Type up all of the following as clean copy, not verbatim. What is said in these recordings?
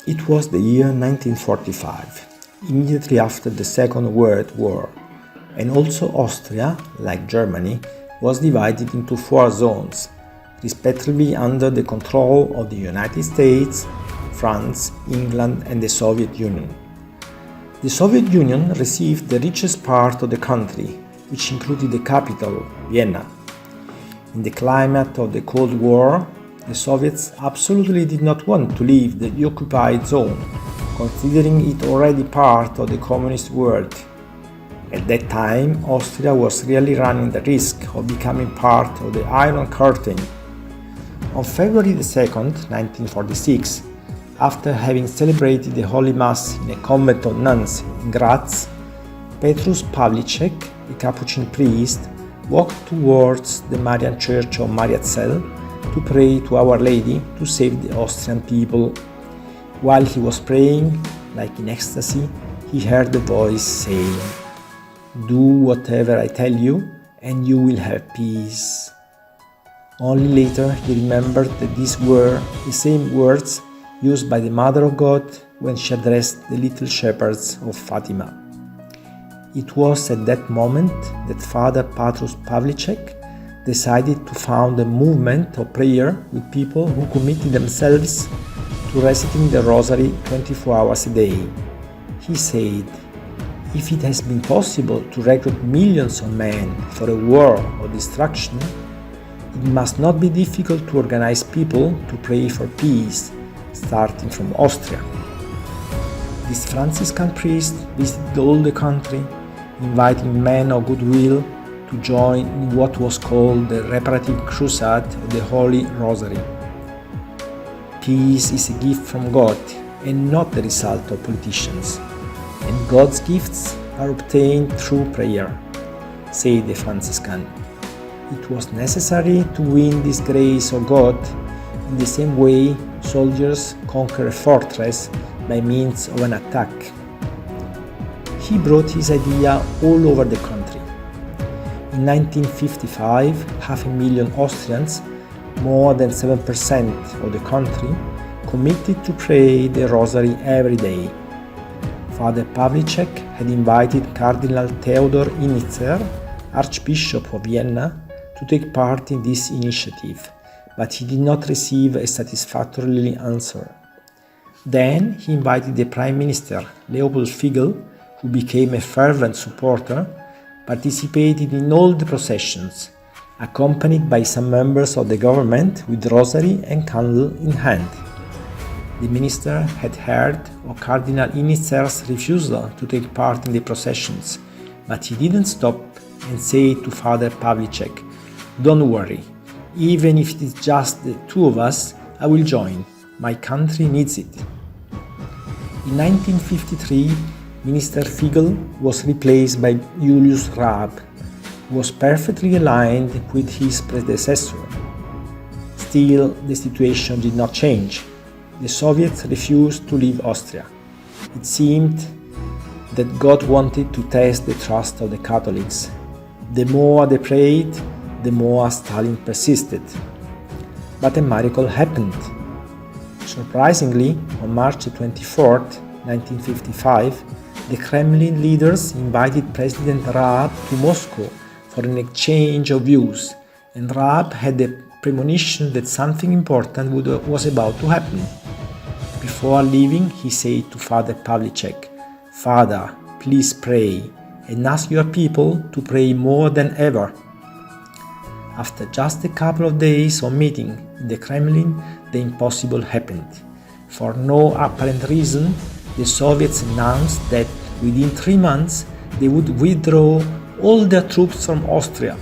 It was the year 1945, immediately after the Second World War, and also Austria, like Germany, was divided into 4 zones, respectively under the control of the United States, France, England, and the Soviet Union. The Soviet Union received the richest part of the country, which included the capital, Vienna. In the climate of the Cold War, the Soviets absolutely did not want to leave the occupied zone, considering it already part of the communist world. At that time, Austria was really running the risk of becoming part of the Iron Curtain. On February 2, 1946, after having celebrated the Holy Mass in a convent of nuns in Graz, Petrus Pavlicek, a Capuchin priest, walked towards the Marian Church of Mariazell to pray to Our Lady to save the Austrian people. While he was praying, like in ecstasy, he heard a voice saying, "Do whatever I tell you, and you will have peace." Only later he remembered that these were the same words used by the Mother of God when she addressed the little shepherds of Fatima. It was at that moment that Father Petrus Pavlicek decided to found a movement of prayer with people who committed themselves to reciting the rosary 24 hours a day. He said, "If it has been possible to recruit millions of men for a war of destruction, it must not be difficult to organize people to pray for peace, starting from Austria." This Franciscan priest visited all the country, inviting men of goodwill to join in what was called the reparative crusade of the Holy Rosary. Peace is a gift from God and not the result of politicians, and God's gifts are obtained through prayer, said the Franciscan. It was necessary to win this grace of God in the same way soldiers conquer a fortress by means of an attack. He brought his idea all over the country. In 1955, 500,000 Austrians, more than 7% of the country, committed to pray the Rosary every day. Father Pavlicek had invited Cardinal Theodor Initzer, Archbishop of Vienna, to take part in this initiative, but he did not receive a satisfactory answer. Then he invited the Prime Minister, Leopold Figl, who became a fervent supporter, participated in all the processions, accompanied by some members of the government with rosary and candle in hand. The minister had heard of Cardinal Initzer's refusal to take part in the processions, but he didn't stop and said to Father Pavlicek, "Don't worry, even if it is just the 2 of us, I will join. My country needs it." In 1953, Minister Figl was replaced by Julius Raab, who was perfectly aligned with his predecessor. Still, the situation did not change. The Soviets refused to leave Austria. It seemed that God wanted to test the trust of the Catholics. The more they prayed, the more Stalin persisted. But a miracle happened. Surprisingly, on March 24, 1955, the Kremlin leaders invited President Raab to Moscow for an exchange of views, and Raab had a premonition that something important was about to happen. Before leaving, he said to Father Pavlicek, "Father, please pray, and ask your people to pray more than ever." After just a couple of days of meeting in the Kremlin, the impossible happened. For no apparent reason, the Soviets announced that within 3 months they would withdraw all their troops from Austria.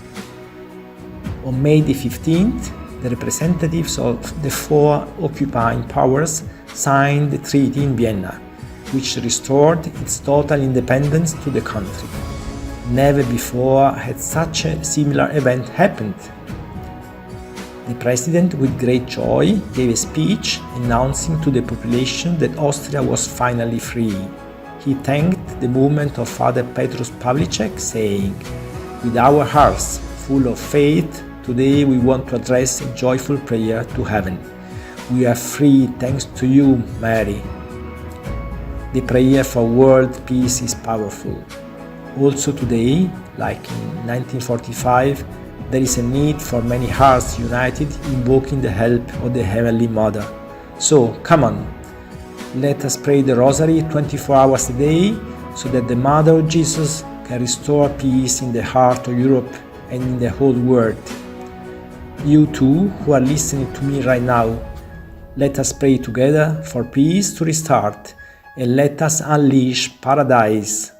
On May 15th, the representatives of the 4 occupying powers signed the treaty in Vienna, which restored its total independence to the country. Never before had such a similar event happened. The president, with great joy, gave a speech announcing to the population that Austria was finally free. He thanked the movement of Father Petrus Pavlicek, saying, "With our hearts full of faith, today we want to address a joyful prayer to heaven. We are free thanks to you, Mary. The prayer for world peace is powerful. Also today, like in 1945, there is a need for many hearts united invoking the help of the Heavenly Mother. So, come on, let us pray the rosary 24 hours a day so that the Mother of Jesus can restore peace in the heart of Europe and in the whole world. You too, who are listening to me right now, let us pray together for peace to restart and let us unleash paradise